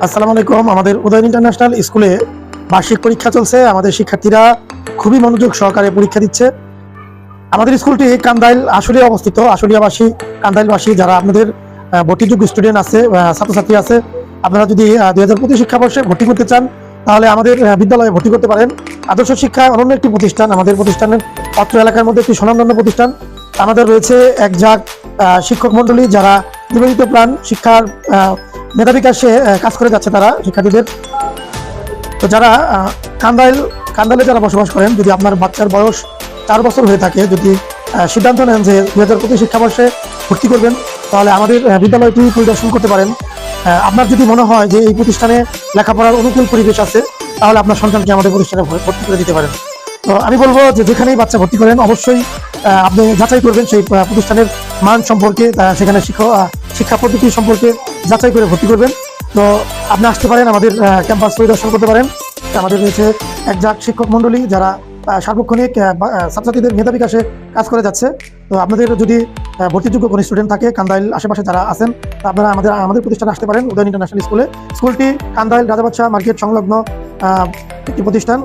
আসসালামু আলাইকুম। আমাদের উদয়ন ইন্টারন্যাশনাল স্কুলে বার্ষিক পরীক্ষা চলছে। আমাদের শিক্ষার্থীরা খুবই মনোযোগ সহকারে পরীক্ষা দিচ্ছে। আমাদের স্কুলটি কান্দাইল আশুলিয়া অবস্থিত। আশুলিয়াবাসী, কান্দাইলবাসী যারা আপনাদের ভর্তিযোগ্য স্টুডেন্ট আছে, ছাত্রছাত্রী আছে, আপনারা যদি 2025 শিক্ষাবর্ষে ভর্তি করতে চান তাহলে আমাদের বিদ্যালয়ে ভর্তি করতে পারেন। আদর্শ শিক্ষা অনন্য একটি প্রতিষ্ঠান। আমাদের প্রতিষ্ঠানের অত্র এলাকার মধ্যে একটি স্বনামধন্য প্রতিষ্ঠান। আমাদের রয়েছে একঝাঁক শিক্ষক মণ্ডলী যারা নিবেদিত প্রাণ শিক্ষার মেধা বিকাশে কাজ করে যাচ্ছে তারা শিক্ষার্থীদের। তো যারা কান্দাইলে যারা বসবাস করেন, যদি আপনার বাচ্চার বয়স 4 বছর হয়ে থাকে, যদি সিদ্ধান্ত নেন যে 2025 শিক্ষাবর্ষে ভর্তি করবেন, তাহলে আমাদের বিদ্যালয়টি পরিদর্শন করতে পারেন। আপনার যদি মনে হয় যে এই প্রতিষ্ঠানে লেখাপড়ার অনুকূল পরিবেশ আছে, তাহলে আপনার সন্তানকে আমাদের প্রতিষ্ঠানে ভর্তি করে দিতে পারেন। তো আমি বলবো যে যেখানেই বাচ্চা ভর্তি করেন অবশ্যই আপনি যাচাই করবেন সেই প্রতিষ্ঠানের মান সম্পর্কে, সেখানে শিক্ষা পদ্ধতি সম্পর্কে যাচাই করে ভর্তি করবেন। তো আপনি আসতে পারেন, আমাদের ক্যাম্পাস পরিদর্শন করতে পারেন। আমাদের রয়েছে একঝাঁক শিক্ষক মণ্ডলী যারা সার্বক্ষণিক ছাত্রছাত্রীদের মেধা বিকাশে কাজ করে যাচ্ছে। তো আপনাদের যদি ভর্তিযোগ্য কোনো স্টুডেন্ট থাকে কান্দাইল আশেপাশে যারা আছেন, আপনারা আমাদের প্রতিষ্ঠানে আসতে পারেন উদয়ন ইন্টারন্যাশনাল স্কুলে। স্কুলটি কান্দাইল রাজাবাদশাহ মার্কেট সংলগ্ন একটি প্রতিষ্ঠান।